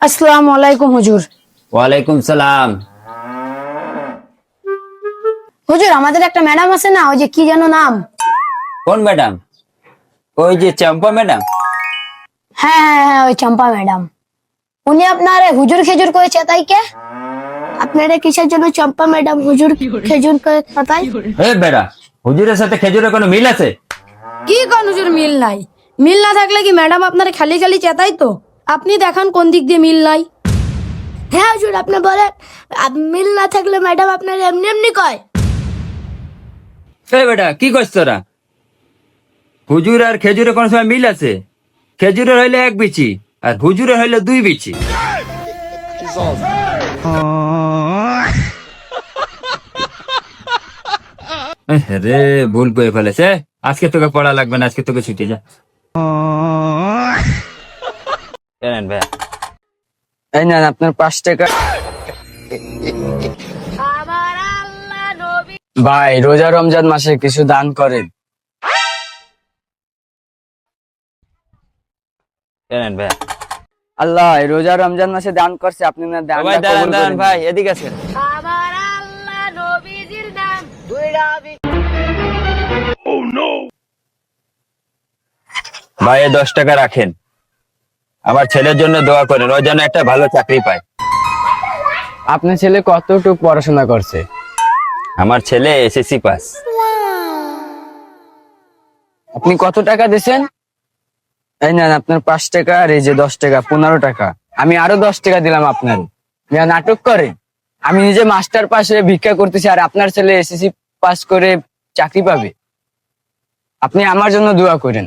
আসসালামু আলাইকুম হুজুর। ওয়ালাইকুম সালাম। হুজুর, আমাদের একটা ম্যাডাম আছে না, ওই যে কি যেন নাম? কোন ম্যাডাম? ওই যে চম্পা ম্যাডাম। হ্যাঁ হ্যাঁ হ্যাঁ, ওই চম্পা ম্যাডাম। উনি আপনার হুজুর খেজুর করে চেতাই কে? আপনারা কিসের জন্য চম্পা ম্যাডাম হুজুর খেজুর করে চেতাই? এ বেড়া, হুজুরের সাথে খেজুরের কোনো মিল আছে? কি কোন হুজুর মিল নাই? মিল না থাকলে কি ম্যাডাম আপনার খালি খালি চেতাই? তো আপনি দেখান কোন দিক দিয়ে মিল নাই। হ্যাঁ হুজুর, আপনি বলেন মিল না থাকলে ম্যাডাম আপনার এমনি এমনি কয়। এ বেটা, কি করছ তোরা? হুজুর আর খেজুরের কোন সময় মিল আছে? খেজুরের হইলে এক বিচি আর হুজুরের হইলে দুই বিচি। রে, ভুল করে ফেলেছে। আজকে তোকে পড়া লাগবে না, আজকে তোকে ছুটি যা। জানেন ভাই, এই নেন আপনার 5 টাকা। ভাই, রোজা রমজান মাসে কিছু দান করেন। জানেন ভাই। আল্লাহ এই রোজা রমজান মাসে দান করছে, আপনি না দান ভাই দাঁড়ান দাঁড়ান ভাই, এদিকে আছেন। ভাই, 10 টাকা রাখেন। আমার ছেলের জন্য দোয়া করেন, ও যেন একটা ভালো চাকরি পায়। আপনার ছেলে কতটুকু পড়াশোনা করছে? আমার ছেলে এসএসসি পাস। আপনি কত টাকা দিয়েছেন? এই নেন আপনার 5 টাকা, আর এই যে 10 টাকা, 15 টাকা। আমি আরো 10 টাকা দিলাম আপনার। নাটক করে আমি নিজে মাস্টার পাশে ভিক্ষা করতেছি, আর আপনার ছেলে এসএসসি পাস করে চাকরি পাবে। আপনি আমার জন্য দোয়া করেন।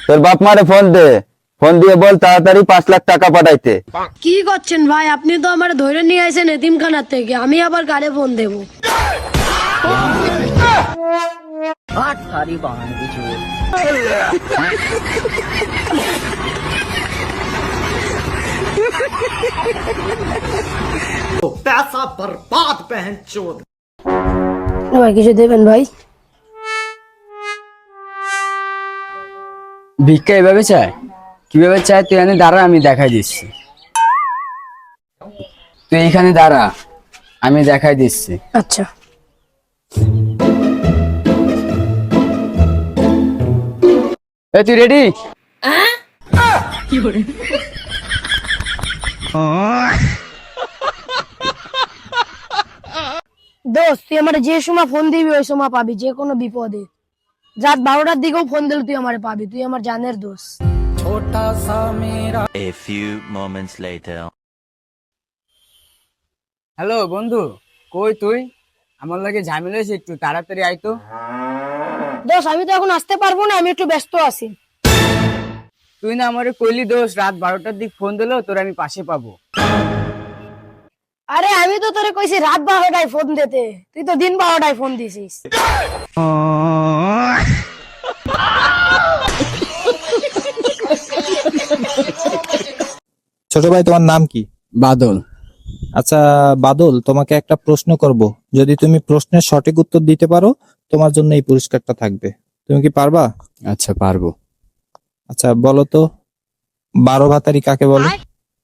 তোর বাপ মারে ফোন দে, ফোন দিয়ে বল তাড়াতাড়ি 5 লাখ টাকা পাঠাইতে। কি করছেন ভাই? আপনি তো আমার ধরে নিয়ে আসেন এতিমখানার থেকে, আমি আবার কারে ফোন দেবো? पैसा बर्बाद बहन चोद। ভাই কিছু দেবেন ভাই? ভিক্ষা এভাবে চায়? কিভাবে চায় তুই এখানে দাঁড়া, আমি দেখাই দিচ্ছি। তুই এখানে দাঁড়া, আমি দেখাই দিচ্ছি। আচ্ছা। এই তুই রেডি? দোস্ত, তুই আমার যে সময় ফোন দিবি ওই সময় পাবি, যে কোনো বিপদে। রাত 12টার দিকেও ফোন দিলে তুই আমার পাবি, তুই আমার জানের দোস্ত। A few moments later. Hello বন্ধু, কই তুই? আমার লাগে ঝামেলা হয়েছে, একটু তাড়াতাড়ি আয় তো। দোস্ত, আমি তো এখন আসতে পারবো না, আমি একটু ব্যস্ত আছি। তুই না আমারে কইলি দোষ, রাত 12টার দিক ফোন দিলো তোর আমি পাশে পাবো। আরে আমি তো তোরে কইছি রাত 12টায় ফোন দিতে, তুই তো দিন 12টায় ফোন দিছিস। ছোট ভাই, তোমার নাম কি? বাদল। আচ্ছা বাদল, তোমাকে একটা প্রশ্ন করব, যদি তুমি প্রশ্নের সঠিক উত্তর দিতে পারো তোমার জন্য এই পুরস্কারটা থাকবে। তুমি কি পারবা? আচ্ছা পারবো। আচ্ছা বলো তো, 12 ভাতারি কাকে বলে?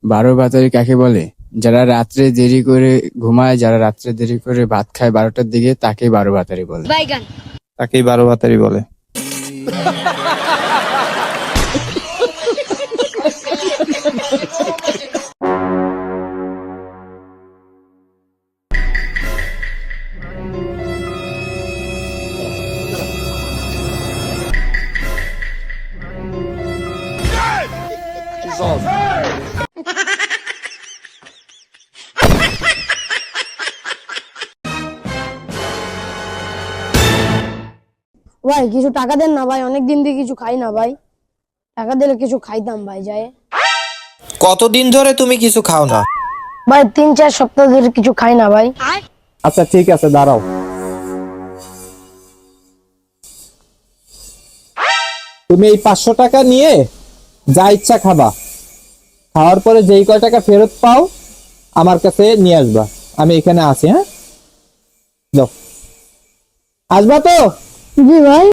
12 ভাতারি কাকে বলে? যারা রাত্রে দেরি করে ঘুমায়, যারা রাত্রে দেরি করে ভাত খায় 12টার দিকে, তাকেই 12 ভাতারি বলে। তাকেই 12 ভাতারি বলে। ভাই কিছু টাকা দেন না ভাই, অনেক দিন দিয়ে কিছু খাই না ভাই, টাকা দিলে কিছু খাইতাম ভাই যায়। কতদিন ধরে তুমি কিছু খাও না? ভাই 3-4 সপ্তাহ ধরে কিছু খাই না ভাই। আচ্ছা ঠিক আছে, দাঁড়াও। তুমি এই 500 টাকা নিয়ে যা ইচ্ছা খাবা, খাওয়ার পরে যেই কয় টাকা ফেরত পাও আমার কাছে নিয়ে আসবা, আমি এখানে আছি। হ্যাঁ, যাও, আসবা তো? জি ভাই।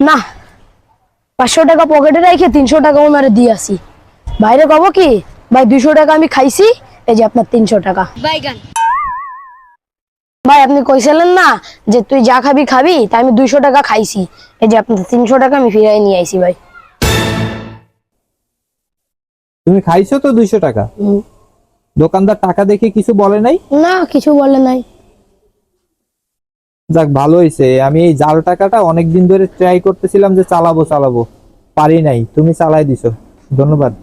না, 500 টাকা পকেটে রেখে 300 টাকা ওনারে দিয়ে আসি। বাইরে কব কি ভাই 200 টাকা আমি খাইছি, এই যে আপনার 300 টাকা। ভাই আপনি কইছিলেন না যে তুই যা খাবি খাবি, তাই আমি 200 টাকা খাইছি, এই যে আপনার 300 টাকা আমি ফিরাই নিয়ে আইছি ভাই। তুমি খাইছো তো 200 টাকা? দোকানদার টাকা দেখে কিছু বলে নাই? না, কিছু বলে নাই। যাক, ভালো হয়েছে। আমি এই জাল টাকাটা অনেকদিন ধরে ট্রাই করতেছিলাম যে চালাবো, পারি নাই, তুমি চালাই দিছো, ধন্যবাদ।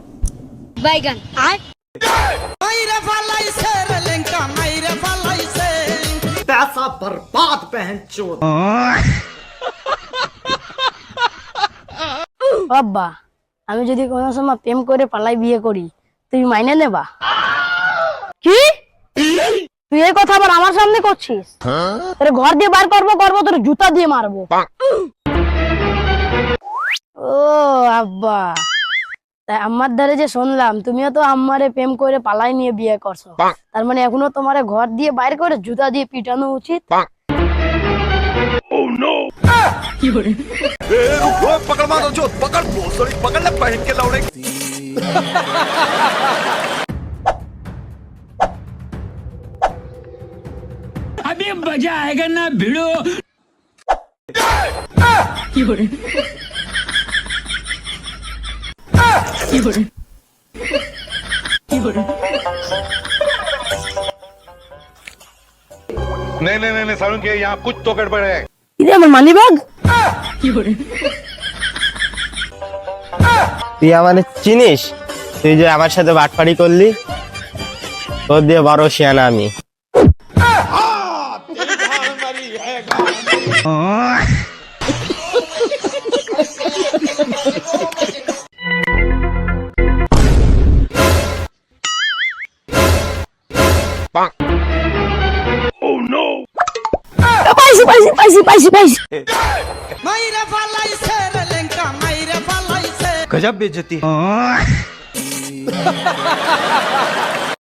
पैसा बर्बाद बहन चोद। বাবা, আমি যদি কোনো সময় প্রেম করে পালাই বিয়ে করি, তুই মাইনে নেবা? কি তুই এই কথা আবার আমার সামনে করছিস? তোর ঘর দিয়ে বার করবো, তোর জুতা দিয়ে মারবো। ও আব্বা, তাই আম্মার দ্বারে যে শুনলাম তুমিও তো আম্মারে প্রেম করে পালাই নিয়ে বিয়ে করছো, তার মানে এখনো তোমারে ঘর দিয়ে বাইরে করে জুতা দিয়ে পিটানো উচিত। नहीं सारुण के यहाँ कुछ तो गड़बड़ है। ইরে আমার মানি ব্যাগ। তুই আমাদের চিনিস? তুই যে আমার সাথে বাটপাড়ি করলি, তোর দিয়ে বড় শিয়ানা আমি। পাইছি। गजब बेइज्जती।